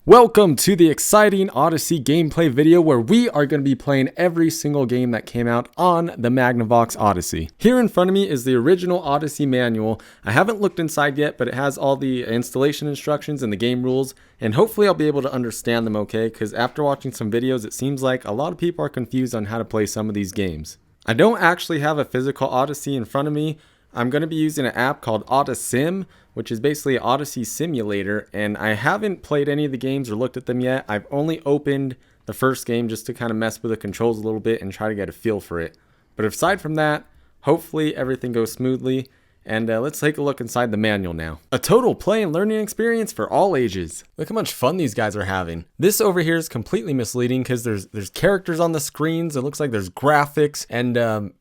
Welcome to the exciting Odyssey gameplay video where we are going to be playing every single game that came out on the Magnavox Odyssey. Here in front of me is the original Odyssey manual. I haven't looked inside yet, but it has all the installation instructions and the game rules, and hopefully I'll be able to understand them okay, because after watching some videos it seems like a lot of people are confused on how to play some of these games. I don't actually have a physical Odyssey in front of me. I'm going to be using an app called Odysim, which is basically an Odyssey simulator, and I haven't played any of the games or looked at them yet. I've only opened the first game just to kind of mess with the controls a little bit and try to get a feel for it. But aside from that, hopefully everything goes smoothly, and let's take a look inside the manual now. A total play and learning experience for all ages. Look how much fun these guys are having. This over here is completely misleading because there's characters on the screens. It looks like there's graphics and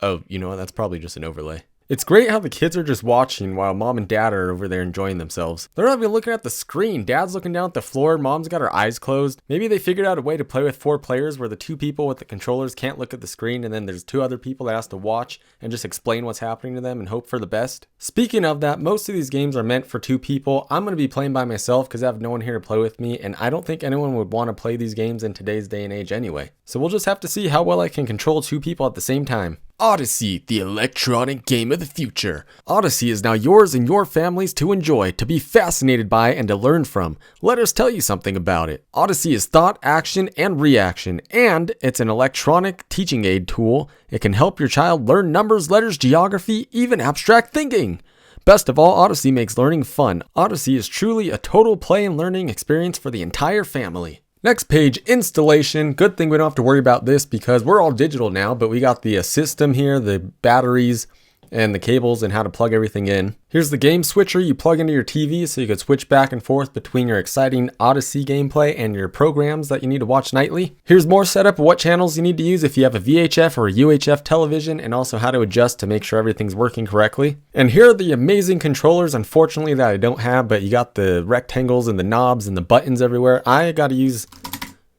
oh, you know what? That's probably just an overlay. It's great how the kids are just watching while mom and dad are over there enjoying themselves. They're not even looking at the screen. Dad's looking down at the floor. Mom's got her eyes closed. Maybe they figured out a way to play with 4 players where the 2 people with the controllers can't look at the screen, and then there's 2 other people that has to watch and just explain what's happening to them and hope for the best. Speaking of that, most of these games are meant for 2 people. I'm going to be playing by myself because I have no one here to play with me, and I don't think anyone would want to play these games in today's day and age anyway. So we'll just have to see how well I can control 2 people at the same time. Odyssey, the electronic game of the future. Odyssey is now yours and your family's to enjoy, to be fascinated by, and to learn from. Let us tell you something about it. Odyssey is thought, action, and reaction, and it's an electronic teaching aid tool. It can help your child learn numbers, letters, geography, even abstract thinking. Best of all, Odyssey makes learning fun. Odyssey is truly a total play and learning experience for the entire family. Next page, installation. Good thing we don't have to worry about this because we're all digital now, but we got the system here, the batteries, and the cables and how to plug everything in. Here's the game switcher you plug into your TV so you can switch back and forth between your exciting Odyssey gameplay and your programs that you need to watch nightly. Here's more setup of what channels you need to use if you have a VHF or a UHF television, and also how to adjust to make sure everything's working correctly. And here are the amazing controllers, unfortunately, that I don't have, but you got the rectangles and the knobs and the buttons everywhere. I got to use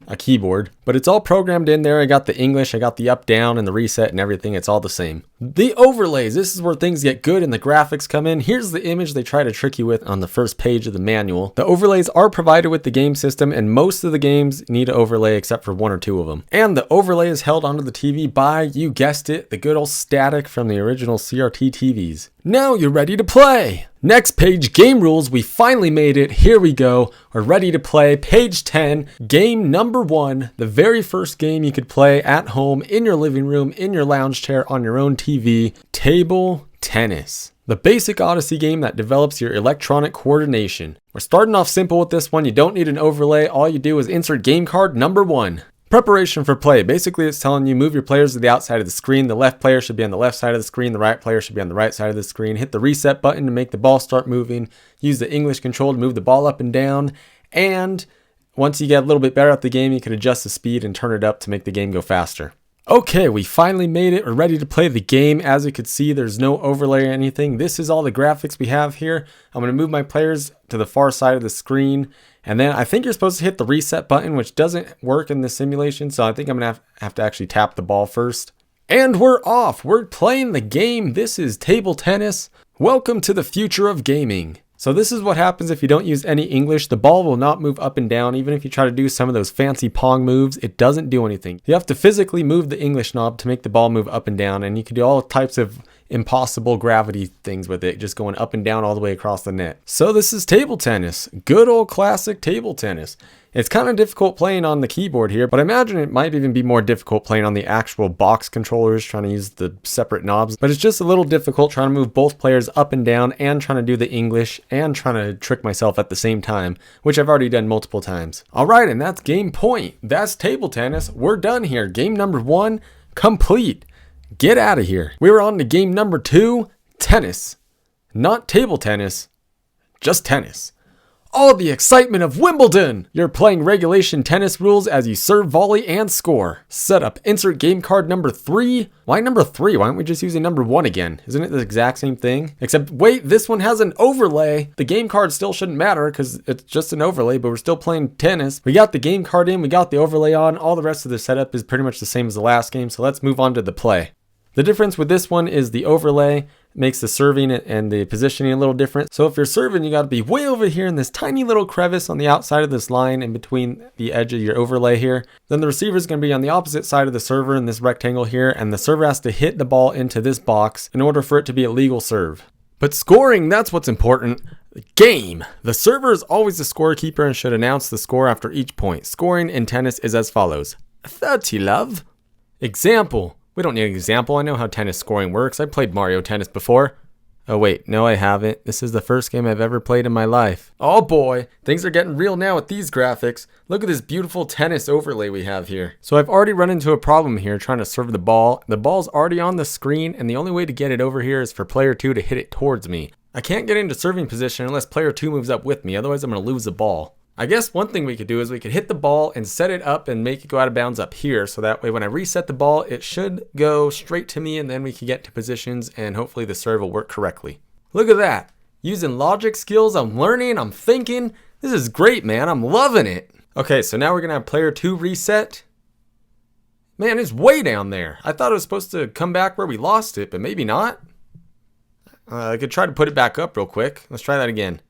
a keyboard, but it's all programmed in there. I got the English, I got the up, down, and the reset and everything. It's all the same. The overlays, this is where things get good and the graphics come in. Here's the image they try to trick you with on the first page of the manual. The overlays are provided with the game system, and most of the games need an overlay except for 1 or 2 of them. And the overlay is held onto the TV by, you guessed it, the good old static from the original CRT TVs. Now you're ready to play! Next page, game rules. We finally made it. Here we go. We're ready to play. Page 10, game number 1. The very first game you could play at home, in your living room, in your lounge chair, on your own TV. Table tennis. The basic Odyssey game that develops your electronic coordination. We're starting off simple with this one. You don't need an overlay. All you do is insert game card number 1. Preparation for play. Basically, it's telling you move your players to the outside of the screen. The left player should be on the left side of the screen. The right player should be on the right side of the screen. Hit the reset button to make the ball start moving. Use the English control to move the ball up and down. And once you get a little bit better at the game, you can adjust the speed and turn it up to make the game go faster. Okay, we finally made it. We're ready to play the game. As you can see, there's no overlay or anything. This is all the graphics we have here. I'm going to move my players to the far side of the screen. And then I think you're supposed to hit the reset button, which doesn't work in this simulation. So I think I'm going to have to actually tap the ball first. And we're off. We're playing the game. This is table tennis. Welcome to the future of gaming. So this is what happens if you don't use any English. The ball will not move up and down. Even if you try to do some of those fancy Pong moves, it doesn't do anything. You have to physically move the English knob to make the ball move up and down. And you can do all types of impossible gravity things with it, just going up and down all the way across the net. So this is table tennis. Good old classic table tennis. It's kind of difficult playing on the keyboard here, but I imagine it might even be more difficult playing on the actual box controllers, trying to use the separate knobs. But it's just a little difficult trying to move both players up and down and trying to do the English and trying to trick myself at the same time, which I've already done multiple times. All right, and that's game point. That's table tennis. We're done here. Game number 1, complete. Get out of here. We were on to game number 2, tennis. Not table tennis, just tennis. All the excitement of Wimbledon! You're playing regulation tennis rules as you serve, volley, and score. Setup, insert game card number 3. Why number 3? Why aren't we just using number 1 again? Isn't it the exact same thing? Except, wait, this one has an overlay. The game card still shouldn't matter because it's just an overlay, but we're still playing tennis. We got the game card in, we got the overlay on. All the rest of the setup is pretty much the same as the last game, so let's move on to the play. The difference with this one is the overlay makes the serving and the positioning a little different. So if you're serving, you got to be way over here in this tiny little crevice on the outside of this line in between the edge of your overlay here. Then the receiver is going to be on the opposite side of the server in this rectangle here, and the server has to hit the ball into this box in order for it to be a legal serve. But scoring, that's what's important. Game. The server is always the scorekeeper and should announce the score after each point. Scoring in tennis is as follows. 30, love. Example. We don't need an example. I know how tennis scoring works. I played Mario Tennis before. Oh wait, no I haven't. This is the first game I've ever played in my life. Oh boy, things are getting real now with these graphics. Look at this beautiful tennis overlay we have here. So I've already run into a problem here trying to serve the ball. The ball's already on the screen, and the only way to get it over here is for player 2 to hit it towards me. I can't get into serving position unless player 2 moves up with me, otherwise I'm going to lose the ball. I guess one thing we could do is we could hit the ball and set it up and make it go out of bounds up here, so that way when I reset the ball, it should go straight to me, and then we can get to positions and hopefully the serve will work correctly. Look at that. Using logic skills, I'm learning, I'm thinking. This is great, man. I'm loving it. Okay, so now we're going to have player 2 reset. Man, it's way down there. I thought it was supposed to come back where we lost it, but maybe not. I could try to put it back up real quick. Let's try that again.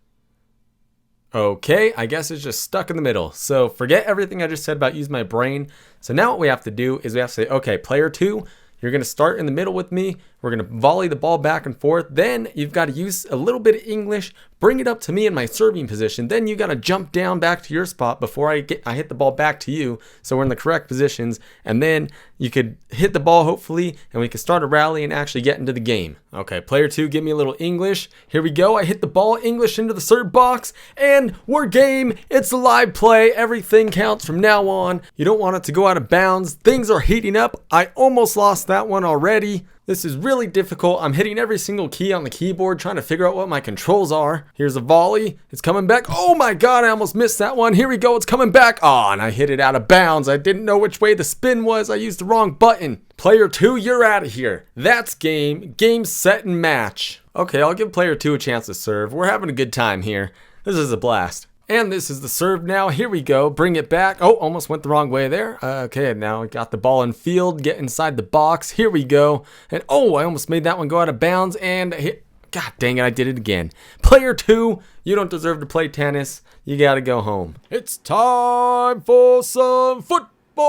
Okay, I guess it's just stuck in the middle. So forget everything I just said about using my brain. So now what we have to do is we have to say, okay, player 2, you're going to start in the middle with me. We're going to volley the ball back and forth. Then you've got to use a little bit of English, bring it up to me in my serving position. Then you got to jump down back to your spot before I hit the ball back to you. So we're in the correct positions. And then you could hit the ball, hopefully, and we can start a rally and actually get into the game. Okay, player 2, give me a little English. Here we go. I hit the ball, English into the serve box, and we're game. It's a live play. Everything counts from now on. You don't want it to go out of bounds. Things are heating up. I almost lost that one already. This is really difficult. I'm hitting every single key on the keyboard trying to figure out what my controls are. Here's a volley. It's coming back. Oh my God, I almost missed that one. Here we go. It's coming back. Oh, and I hit it out of bounds. I didn't know which way the spin was. I used the wrong button. Player 2, you're out of here. That's game. Game, set, and match. Okay, I'll give player 2 a chance to serve. We're having a good time here. This is a blast. And this is the serve now. Here we go. Bring it back. Oh, almost went the wrong way there. Okay, now I got the ball in field. Get inside the box. Here we go. And oh, I almost made that one go out of bounds. And hit. God dang it, I did it again. Player 2, you don't deserve to play tennis. You got to go home. It's time for some football.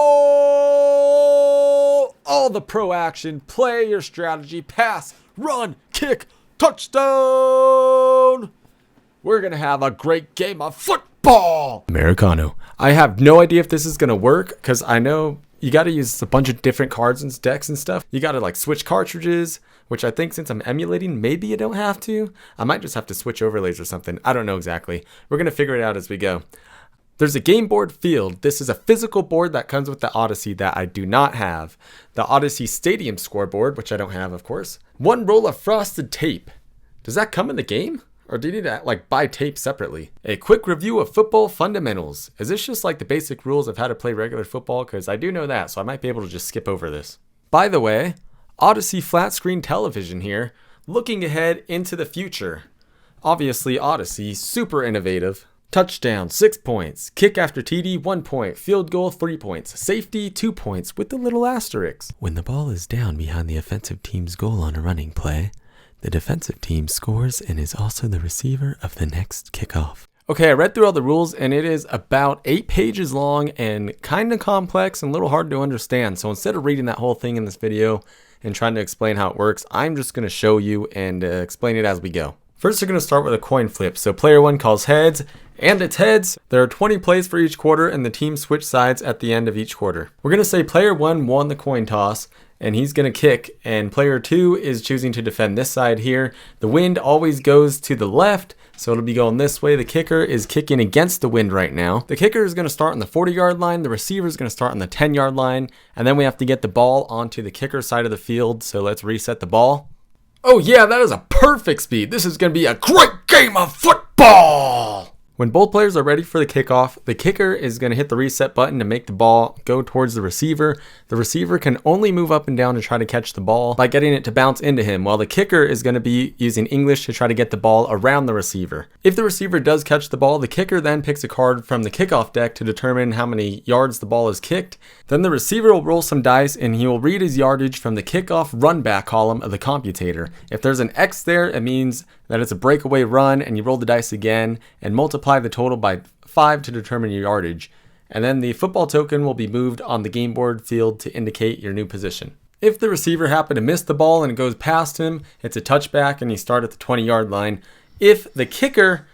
All the pro action. Play your strategy. Pass, run, kick, touchdown. We're going to have a great game of football. Americano. I have no idea if this is going to work because I know you got to use a bunch of different cards and decks and stuff. You got to like switch cartridges, which I think since I'm emulating, maybe you don't have to. I might just have to switch overlays or something. I don't know exactly. We're going to figure it out as we go. There's a game board field. This is a physical board that comes with the Odyssey that I do not have. The Odyssey Stadium scoreboard, which I don't have, of course. One roll of frosted tape. Does that come in the game? Or do you need to like buy tape separately? A quick review of football fundamentals. Is this just like the basic rules of how to play regular football? Because I do know that, so I might be able to just skip over this. By the way, Odyssey flat screen television here, looking ahead into the future. Obviously Odyssey, super innovative. Touchdown, 6 points. Kick after TD, 1 point. Field goal, 3 points. Safety, 2 points with the little asterisk. When the ball is down behind the offensive team's goal on a running play, the defensive team scores and is also the receiver of the next kickoff. Okay, I read through all the rules and it is about 8 pages long and kind of complex and a little hard to understand. So instead of reading that whole thing in this video and trying to explain how it works, I'm just going to show you and explain it as we go. First, we're going to start with a coin flip. So player 1 calls heads, and it's heads. There are 20 plays for each quarter, and the team switch sides at the end of each quarter. We're going to say player 1 won the coin toss, and he's going to kick, and player 2 is choosing to defend this side here. The wind always goes to the left, so it'll be going this way. The kicker is kicking against the wind right now. The kicker is going to start on the 40-yard line. The receiver is going to start on the 10-yard line, and then we have to get the ball onto the kicker side of the field, so let's reset the ball. Oh yeah, that is a perfect speed. This is going to be a great game of football. When both players are ready for the kickoff, the kicker is going to hit the reset button to make the ball go towards the receiver. The receiver can only move up and down to try to catch the ball by getting it to bounce into him, while the kicker is going to be using English to try to get the ball around the receiver. If the receiver does catch the ball, the kicker then picks a card from the kickoff deck to determine how many yards the ball is kicked. Then the receiver will roll some dice and he will read his yardage from the kickoff run back column of the computator. If there's an X there, it means that it's a breakaway run, and you roll the dice again and multiply the total by 5 to determine your yardage. And then the football token will be moved on the game board field to indicate your new position. If the receiver happened to miss the ball and it goes past him, it's a touchback and you start at the 20-yard line. If the kicker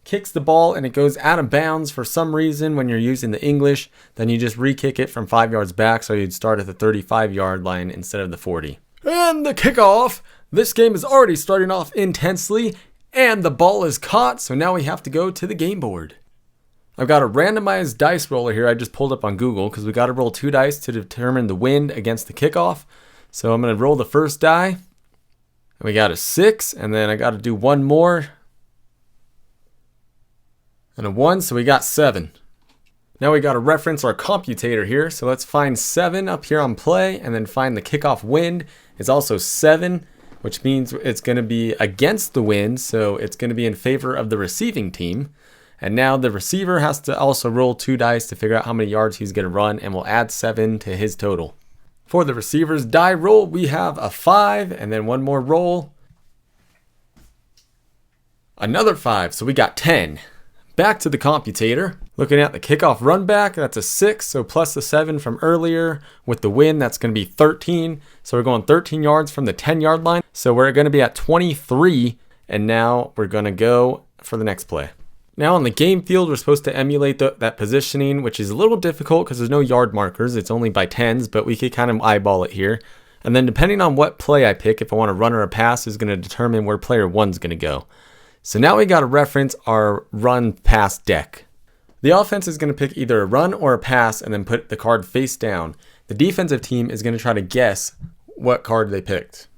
kicks the ball and it goes out of bounds for some reason when you're using the English, then you just re-kick it from 5 yards back, so you'd start at the 35-yard line instead of the 40. And the kickoff! This game is already starting off intensely, and the ball is caught, so now we have to go to the game board. I've got a randomized dice roller here I just pulled up on Google, because we got to roll 2 dice to determine the wind against the kickoff. So I'm going to roll the first die, and we got a 6, and then I got to do 1 more, and a 1, so we got 7. Now we got to reference our computator here, so let's find 7 up here on play, and then find the kickoff wind. It's also 7, which means it's going to be against the wind, so it's going to be in favor of the receiving team. And now the receiver has to also roll 2 dice to figure out how many yards he's going to run, and we'll add 7 to his total. For the receiver's die roll, we have a 5, and then 1 more roll. Another 5, so we got 10. Back to the computator. Looking at the kickoff run back, that's a 6, so plus the 7 from earlier. With the win, that's going to be 13. So we're going 13 yards from the 10-yard line. So we're going to be at 23, and now we're going to go for the next play. Now on the game field, we're supposed to emulate that positioning, which is a little difficult because there's no yard markers. It's only by tens, but we could kind of eyeball it here. And then depending on what play I pick, if I want a run or a pass, is going to determine where player 1's going to go. So now we got to reference our run pass deck. The offense is going to pick either a run or a pass and then put the card face down. The defensive team is going to try to guess what card they picked.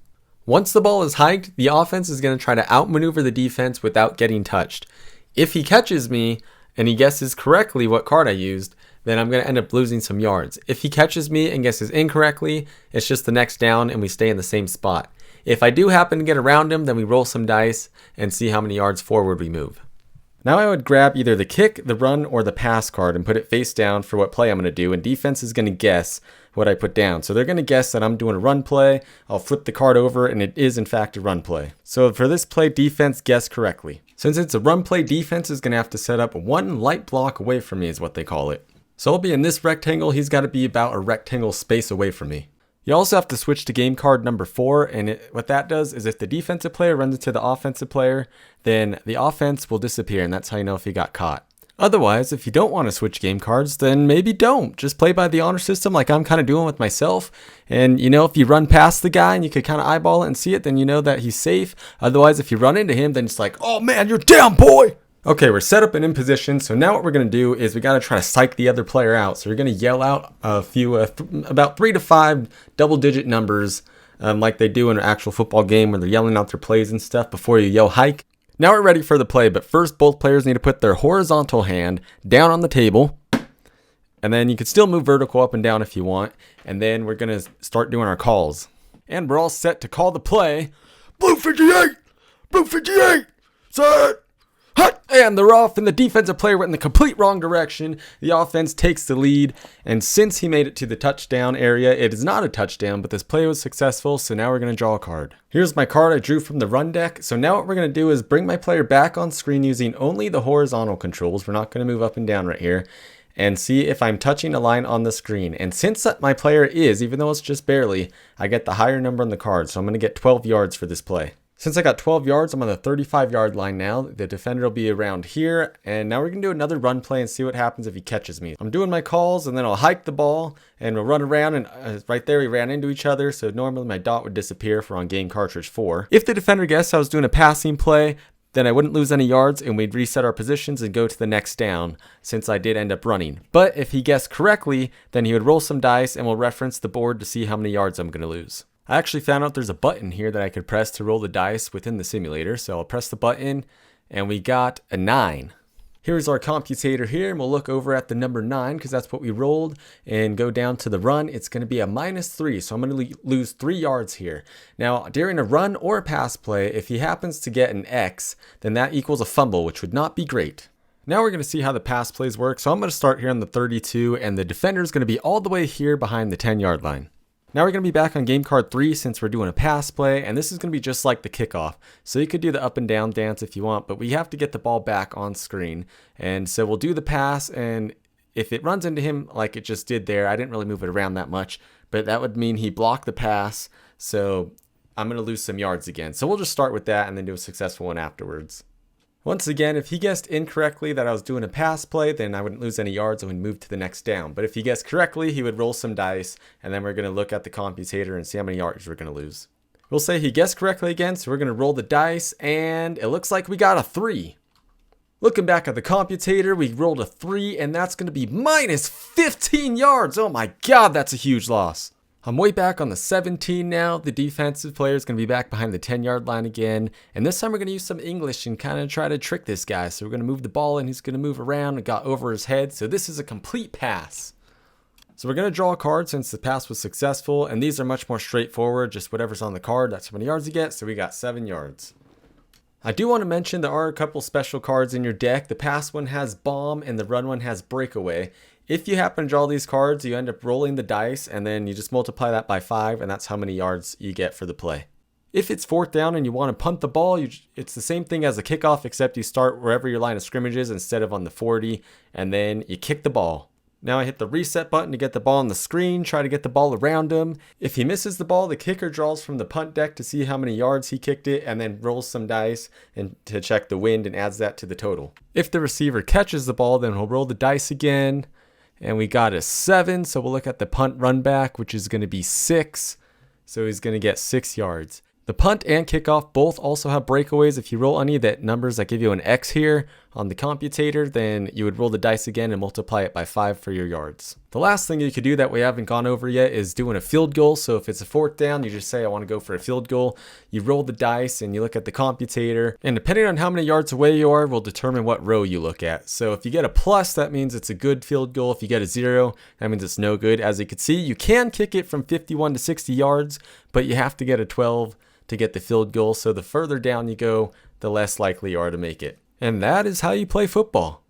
Once the ball is hiked, the offense is going to try to outmaneuver the defense without getting touched. If he catches me and he guesses correctly what card I used, then I'm going to end up losing some yards. If he catches me and guesses incorrectly, it's just the next down and we stay in the same spot. If I do happen to get around him, then we roll some dice and see how many yards forward we move. Now I would grab either the kick, the run, or the pass card and put it face down for what play I'm going to do, and defense is going to guess what I put down. So they're going to guess that I'm doing a run play. I'll flip the card over and it is in fact a run play. So for this play, defense guessed correctly. Since it's a run play, defense is going to have to set up 1 light block away from me is what they call it. So I'll be in this rectangle, he's got to be about a rectangle space away from me. You also have to switch to game card number 4, and what that does is if the defensive player runs into the offensive player, then the offense will disappear, and that's how you know if he got caught. Otherwise, if you don't want to switch game cards, then maybe don't. Just play by the honor system like I'm kind of doing with myself. And you know, if you run past the guy and you could kind of eyeball it and see it, then you know that he's safe. Otherwise, if you run into him, then it's like, oh man, you're down, boy! Okay, we're set up and in position, so now what we're going to do is we got to try to psych the other player out. So we're going to yell out a few, about 3 to 5 double-digit numbers, like they do in an actual football game where they're yelling out their plays and stuff before you yell hike. Now we're ready for the play, but first both players need to put their horizontal hand down on the table, and then you can still move vertical up and down if you want, and then we're going to start doing our calls. And we're all set to call the play. Blue 58! Blue 58! Set! Hut! And they're off, and the defensive player went in the complete wrong direction. The offense takes the lead, and since he made it to the touchdown area, it is not a touchdown, but this play was successful, so now we're going to draw a card. Here's my card I drew from the run deck. So now what we're going to do is bring my player back on screen using only the horizontal controls. We're not going to move up and down right here, and see if I'm touching a line on the screen. And since my player is, even though it's just barely, I get the higher number on the card, so I'm going to get 12 yards for this play. Since I got 12 yards, I'm on the 35-yard line now. The defender will be around here. And now we're going to do another run play and see what happens if he catches me. I'm doing my calls, and then I'll hike the ball, and we'll run around. And right there, we ran into each other. So normally my dot would disappear if we're on game cartridge 4. If the defender guessed I was doing a passing play, then I wouldn't lose any yards, and we'd reset our positions and go to the next down, since I did end up running. But if he guessed correctly, then he would roll some dice, and we'll reference the board to see how many yards I'm going to lose. I actually found out there's a button here that I could press to roll the dice within the simulator. So I'll press the button and we got a 9. Here's our computator here, and we'll look over at the number 9 because that's what we rolled, and go down to the run. It's going to be a -3, so I'm going to lose 3 yards here. Now, during a run or a pass play, if he happens to get an X, then that equals a fumble, which would not be great. Now we're going to see how the pass plays work, so I'm going to start here on the 32, and the defender is going to be all the way here behind the 10-yard line. Now we're going to be back on game card 3 since we're doing a pass play, and this is going to be just like the kickoff. So you could do the up and down dance if you want, but we have to get the ball back on screen. And so we'll do the pass, and if it runs into him like it just did there, I didn't really move it around that much, but that would mean he blocked the pass, so I'm going to lose some yards again. So we'll just start with that and then do a successful one afterwards. Once again, if he guessed incorrectly that I was doing a pass play, then I wouldn't lose any yards and would move to the next down. But if he guessed correctly, he would roll some dice, and then we're going to look at the computator and see how many yards we're going to lose. We'll say he guessed correctly again, so we're going to roll the dice, and it looks like we got a 3. Looking back at the computator, we rolled a 3, and that's going to be -15 yards. Oh my god, that's a huge loss. I'm way back on the 17 now. The defensive player is going to be back behind the 10-yard line again. And this time we're going to use some English and kind of try to trick this guy. So we're going to move the ball and he's going to move around and got over his head. So this is a complete pass. So we're going to draw a card since the pass was successful. And these are much more straightforward. Just whatever's on the card, that's how many yards you get. So we got 7 yards. I do want to mention there are a couple special cards in your deck. The pass one has bomb and the run one has breakaway. If you happen to draw these cards, you end up rolling the dice and then you just multiply that by 5 and that's how many yards you get for the play. If it's 4th down and you want to punt the ball, it's the same thing as a kickoff except you start wherever your line of scrimmage is instead of on the 40 and then you kick the ball. Now I hit the reset button to get the ball on the screen, try to get the ball around him. If he misses the ball, the kicker draws from the punt deck to see how many yards he kicked it and then rolls some dice and to check the wind and adds that to the total. If the receiver catches the ball, then he'll roll the dice again. And we got a 7, so we'll look at the punt run back, which is going to be 6. So he's going to get 6 yards. The punt and kickoff both also have breakaways. If you roll any of the numbers that give you an X here on the computator, then you would roll the dice again and multiply it by 5 for your yards. The last thing you could do that we haven't gone over yet is doing a field goal. So if it's a 4th down, you just say, I want to go for a field goal. You roll the dice and you look at the computator. And depending on how many yards away you are, will determine what row you look at. So if you get a plus, that means it's a good field goal. If you get a 0, that means it's no good. As you can see, you can kick it from 51 to 60 yards, but you have to get a 12 to get the field goal. So the further down you go, the less likely you are to make it. And that is how you play football.